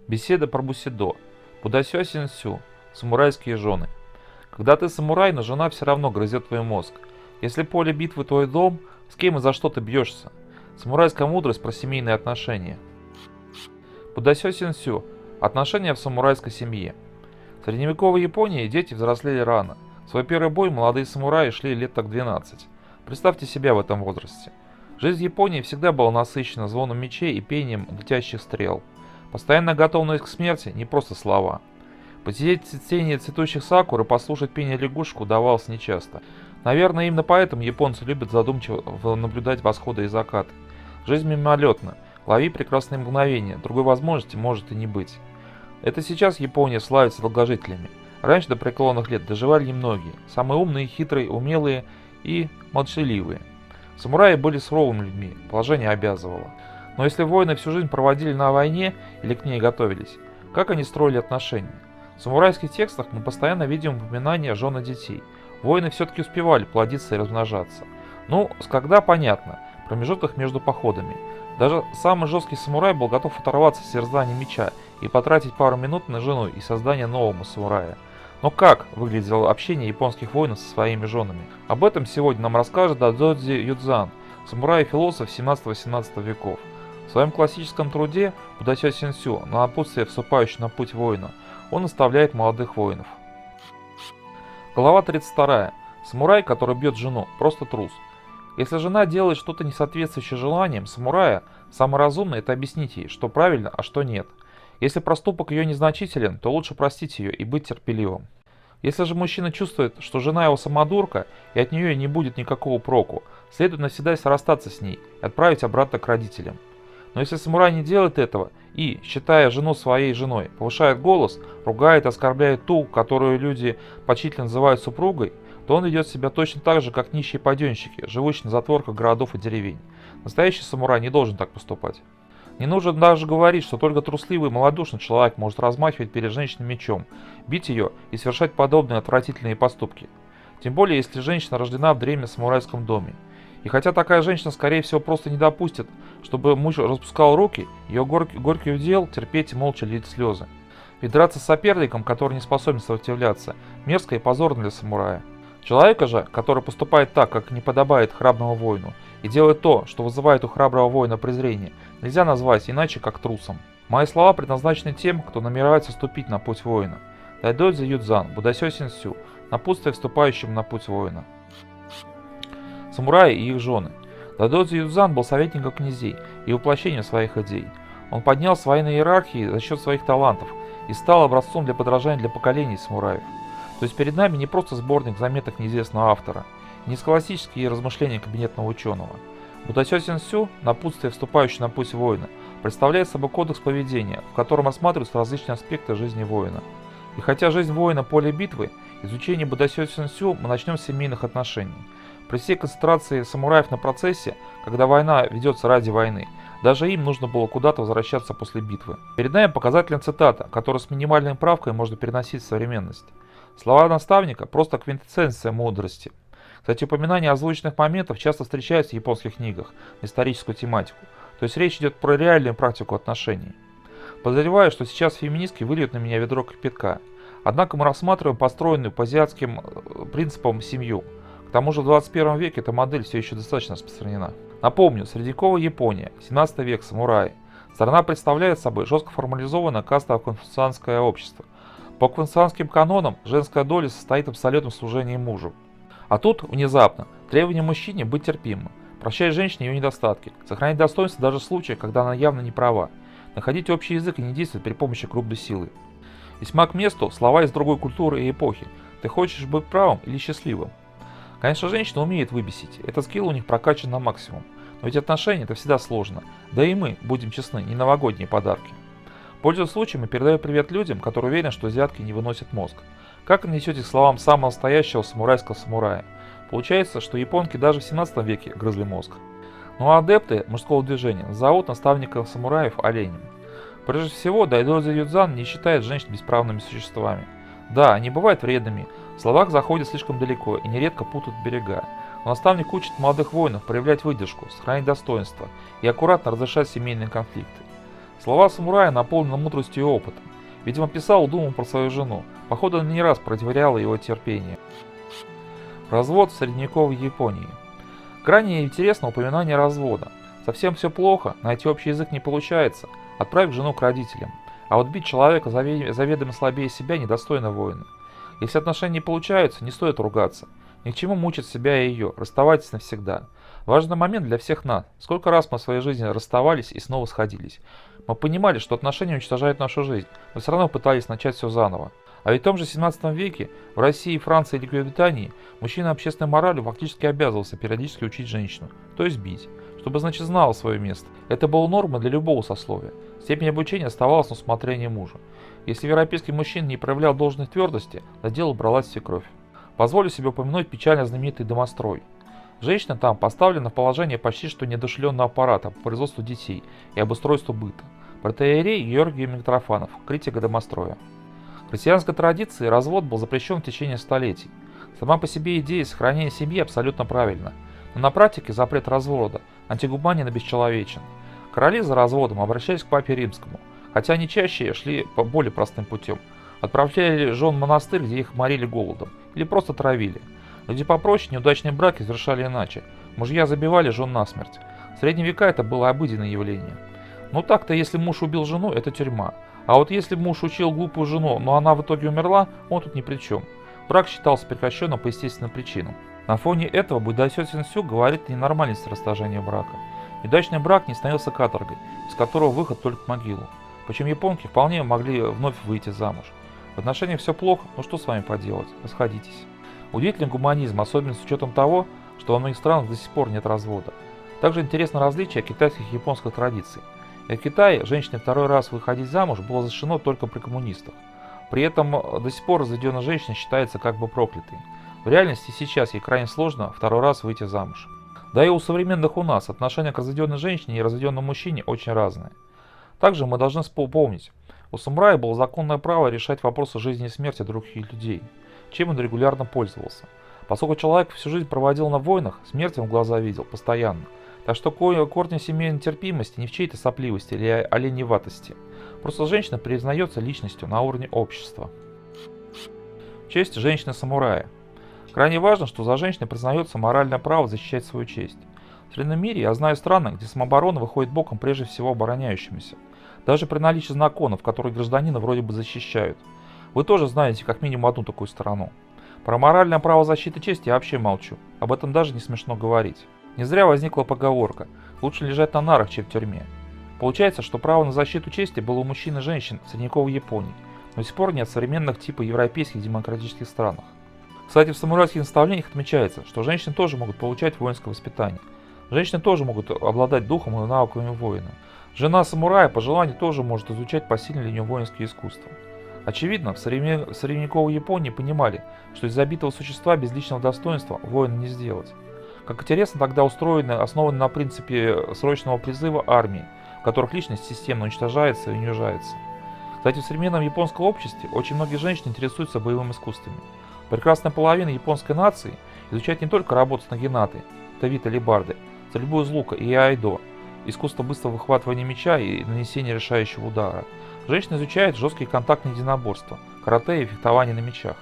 Беседа про бусидо. Будасё сенсю. Самурайские жены. Когда ты самурай, но жена все равно грызет твой мозг. Если поле битвы твой дом, с кем и за что ты бьешься? Самурайская мудрость про семейные отношения. Будасё сенсю. Отношения в самурайской семье. В средневековой Японии дети взрослели рано. В свой первый бой молодые самураи шли лет так 12. Представьте себя в этом возрасте. Жизнь в Японии всегда была насыщена звоном мечей и пением летящих стрел. Постоянная готовность к смерти – не просто слова. Посидеть в тени цветущих сакур и послушать пение лягушек удавалось нечасто. Наверное, именно поэтому японцы любят задумчиво наблюдать восходы и закаты. Жизнь мимолетна. Лови прекрасные мгновения, другой возможности может и не быть. Это сейчас Япония славится долгожителями. Раньше до преклонных лет доживали немногие. Самые умные, хитрые, умелые и молчаливые. Самураи были суровыми людьми, положение обязывало. Но если воины всю жизнь проводили на войне или к ней готовились, как они строили отношения? В самурайских текстах мы постоянно видим упоминания жен и детей. Воины все-таки успевали плодиться и размножаться. Ну, с когда понятно, в промежутках между походами. Даже самый жесткий самурай был готов оторваться с терзания меча и потратить пару минут на жену и создание нового самурая. Но как выглядело общение японских воинов со своими женами? Об этом сегодня нам расскажет Дадзодзи Юдзан, самурай и философ 17-18 веков. В своем классическом труде Будасё сенсю на напутствие вступающего на путь воина он наставляет молодых воинов. Глава 32. Самурай, который бьет жену, просто трус. Если жена делает что-то не соответствующее желаниям самурая, самое разумное – это объяснить ей, что правильно, а что нет. Если проступок ее незначителен, то лучше простить ее и быть терпеливым. Если же мужчина чувствует, что жена его самодурка и от нее не будет никакого проку, следует навсегда расстаться с ней и отправить обратно к родителям. Но если самурай не делает этого и, считая жену своей женой, повышает голос, ругает и оскорбляет ту, которую люди почтительно называют супругой, то он ведет себя точно так же, как нищие паденщики, живущие на затворках городов и деревень. Настоящий самурай не должен так поступать. Не нужно даже говорить, что только трусливый и малодушный человек может размахивать перед женщиной мечом, бить ее и совершать подобные отвратительные поступки. Тем более, если женщина рождена в древнем самурайском доме. И хотя такая женщина, скорее всего, просто не допустит, чтобы муж распускал руки, ее горький удел терпеть и молча лить слезы. Ведь драться с соперником, который не способен сопротивляться, мерзко и позорно для самурая. Человека же, который поступает так, как не подобает храброму воину, и делает то, что вызывает у храброго воина презрение, нельзя назвать иначе, как трусом. Мои слова предназначены тем, кто намеревается ступить на путь воина. Дайдодзи Юдзан, Будасё сенсю, напутствие вступающим на путь воина. Самураи и их жены. Дайдодзи Юдзан был советником князей и воплощением своих идей. Он поднял с военной иерархии за счет своих талантов и стал образцом для подражания для поколений самураев. То есть перед нами не просто сборник заметок неизвестного автора, не схоластические размышления кабинетного ученого. Будасё сенсю, напутствие вступающее на путь воина, представляет собой кодекс поведения, в котором рассматриваются различные аспекты жизни воина. И хотя жизнь воина – поле битвы, изучение Будасё сенсю мы начнем с семейных отношений. При всей концентрации самураев на процессе, когда война ведется ради войны, даже им нужно было куда-то возвращаться после битвы. Перед нами показательная цитата, которую с минимальной правкой можно переносить в современность. Слова наставника – просто квинтэссенция мудрости. Кстати, упоминания озвученных моментов часто встречаются в японских книгах на историческую тематику, то есть речь идет про реальную практику отношений. Подозреваю, что сейчас феминистки выльют на меня ведро кипятка. Однако мы рассматриваем построенную по азиатским принципам семью. К тому же в 21 веке эта модель все еще достаточно распространена. Напомню, средневековая Япония, 17 век, самураи. Страна представляет собой жестко формализованное кастово-конфуцианское общество. По конфуцианским канонам женская доля состоит в абсолютном служении мужу. А тут, внезапно, требование мужчине быть терпимым, прощать женщине ее недостатки, сохранять достоинство даже в случаях, когда она явно не права, находить общий язык и не действовать при помощи грубой силы. Весьма к месту слова из другой культуры и эпохи. Ты хочешь быть правым или счастливым? Конечно, женщина умеет выбесить, этот скилл у них прокачан на максимум. Но ведь отношения это всегда сложно, да и мы, будем честны, не новогодние подарки. Пользуясь случаем, я передаю привет людям, которые уверены, что азиатки не выносят мозг. Как отнесетесь к словам самого настоящего самурайского самурая? Получается, что японки даже в 17 веке грызли мозг. Ну а адепты мужского движения зовут наставников самураев оленем. Прежде всего, Дайдодзи Юдзан не считает женщин бесправными существами. Да, они бывают вредными, в словах заходят слишком далеко и нередко путают берега. Но наставник учит молодых воинов проявлять выдержку, сохранять достоинство и аккуратно разрешать семейные конфликты. Слова самурая наполнены мудростью и опытом. Видимо, писал и думал про свою жену. Походу, она не раз проверяла его терпение. Развод в средневековой Японии. Крайне интересно упоминание развода. Совсем все плохо, найти общий язык не получается, отправь жену к родителям. А вот бить человека заведомо слабее себя недостойно воина. Если отношения не получаются, не стоит ругаться. Ни к чему мучить себя и ее, расставайтесь навсегда. Важный момент для всех нас. Сколько раз мы в своей жизни расставались и снова сходились. Мы понимали, что отношения уничтожают нашу жизнь, но все равно пытались начать все заново. А ведь в том же 17 веке в России, Франции или Великобритании мужчина общественной моралью фактически обязывался периодически учить женщину, то есть бить, чтобы, значит, знала свое место. Это было нормой для любого сословия. Степень обучения оставалась на усмотрение мужа. Если европейский мужчина не проявлял должной твердости, за дело бралась свекровь. Позволю себе упомянуть печально знаменитый домострой. Женщина там поставлена в положение почти что неодушевленного аппарата по производству детей и обустройству быта. Протоиерей Георгий Митрофанов, критика домостроя. В христианской традиции развод был запрещен в течение столетий. Сама по себе идея сохранения семьи абсолютно правильна. Но на практике запрет развода антигуманен и бесчеловечен. Короли за разводом обращались к папе римскому, хотя они чаще шли по более простым путем. Отправляли жен в монастырь, где их морили голодом, или просто травили. Люди попроще неудачные браки завершали иначе. Мужья забивали жен насмерть. В средние века это было обыденное явление. Ну так-то, если муж убил жену, это тюрьма. А вот если муж учил глупую жену, но она в итоге умерла, он тут ни при чем. Брак считался прекращенным по естественным причинам. На фоне этого Будайсё Синсю говорит о ненормальности расторжения брака. Неудачный брак не становился каторгой, из которого выход только в могилу. Причем японки вполне могли вновь выйти замуж. В отношениях все плохо, ну что с вами поделать, расходитесь. Удивительный гуманизм, особенно с учетом того, что во многих странах до сих пор нет развода. Также интересно различие китайских и японских традиций. В Китае женщине второй раз выходить замуж было разрешено только при коммунистах. При этом до сих пор разведенная женщина считается как бы проклятой. В реальности сейчас ей крайне сложно второй раз выйти замуж. Да и у современных у нас отношение к разведенной женщине и разведенному мужчине очень разное. Также мы должны помнить, у самурая было законное право решать вопросы жизни и смерти других людей, чем он регулярно пользовался. Поскольку человек всю жизнь проводил на войнах, смерть он в глаза видел постоянно. Так что корни семейной терпимости не в чьей-то сопливости или оленеватости. Просто женщина признается личностью на уровне общества. Честь женщины-самурая. Крайне важно, что за женщиной признается моральное право защищать свою честь. В современном мире я знаю страны, где самооборона выходит боком прежде всего обороняющимся. Даже при наличии законов, которые гражданина вроде бы защищают. Вы тоже знаете как минимум одну такую сторону. Про моральное право защиты чести я вообще молчу. Об этом даже не смешно говорить. Не зря возникла поговорка «лучше лежать на нарах, чем в тюрьме». Получается, что право на защиту чести было у мужчин и женщин в средневековой Японии, но до сих пор нет современных типа европейских демократических странах. Кстати, в самурайских наставлениях отмечается, что женщины тоже могут получать воинское воспитание. Женщины тоже могут обладать духом и навыками воина. Жена самурая по желанию тоже может изучать посильные для нее воинские искусства. Очевидно, в средневековой Японии понимали, что из забитого существа без личного достоинства воина не сделать. Как интересно тогда устроены, основаны на принципе срочного призыва армии, в которых личность системно уничтожается и унижается. Кстати, в современном японском обществе очень многие женщины интересуются боевыми искусствами. Прекрасная половина японской нации изучает не только работу с нагинаты, тавита либарды, стрельбу из лука и айдо, искусство быстрого выхватывания меча и нанесения решающего удара. Женщины изучают жесткие контактные единоборства, карате и фехтование на мечах.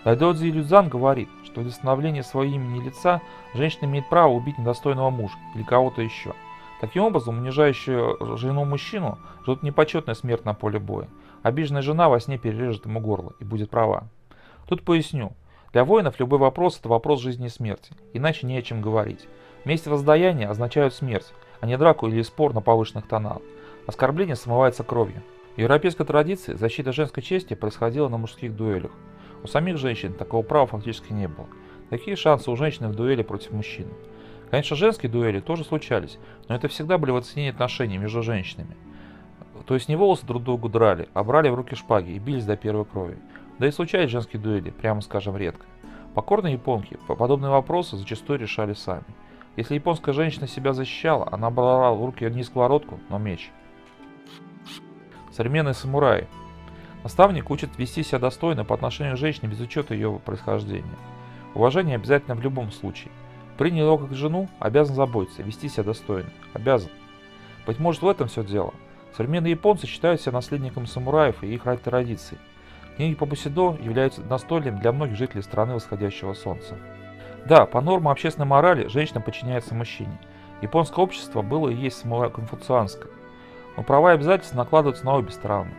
Дайдодзи Людзан говорит, что для становления своего имени и лица женщина имеет право убить недостойного мужа или кого-то еще. Таким образом, унижающую жену мужчину ждет непочетная смерть на поле боя. Обиженная жена во сне перережет ему горло и будет права. Тут поясню. Для воинов любой вопрос – это вопрос жизни и смерти, иначе не о чем говорить. Месть и воздаяние означают смерть, а не драку или спор на повышенных тонах. Оскорбление смывается кровью. В европейской традиции защита женской чести происходила на мужских дуэлях. У самих женщин такого права фактически не было. Какие шансы у женщины в дуэли против мужчин? Конечно, женские дуэли тоже случались, но это всегда были выяснения отношений между женщинами. То есть не волосы друг другу драли, а брали в руки шпаги и бились до первой крови. Да и случались женские дуэли, прямо скажем, редко. Покорные японки подобные вопросы зачастую решали сами. Если японская женщина себя защищала, она брала в руки не сковородку, но меч. Современные самураи. Наставник учит вести себя достойно по отношению к женщине без учета ее происхождения. Уважение обязательно в любом случае. Принял его как жену, обязан заботиться, вести себя достойно. Обязан. Быть может, в этом все дело. Современные японцы считают себя наследниками самураев и их традиций. Книги по бусидо являются настольным для многих жителей страны восходящего солнца. Да, по нормам общественной морали женщина подчиняется мужчине. Японское общество было и есть конфуцианское. Но права и обязательства накладываются на обе стороны.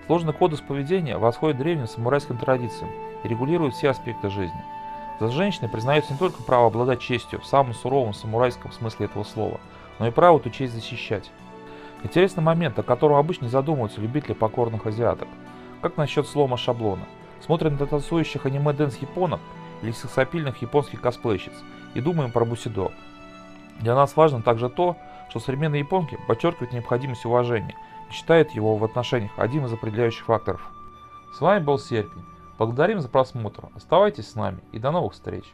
Сложный кодекс поведения восходит к древним самурайским традициям и регулирует все аспекты жизни. За женщиной признается не только право обладать честью в самом суровом самурайском смысле этого слова, но и право эту честь защищать. Интересный момент, о котором обычно не задумываются любители покорных азиаток. Как насчет слома шаблона? Смотрим на танцующих аниме-дэнс-японок или сексапильных японских косплейщиц и думаем про бусидо. Для нас важно также то, что современные японки подчеркивают необходимость уважения и считают его в отношениях одним из определяющих факторов. С вами был Серпень. Благодарим за просмотр. Оставайтесь с нами и до новых встреч.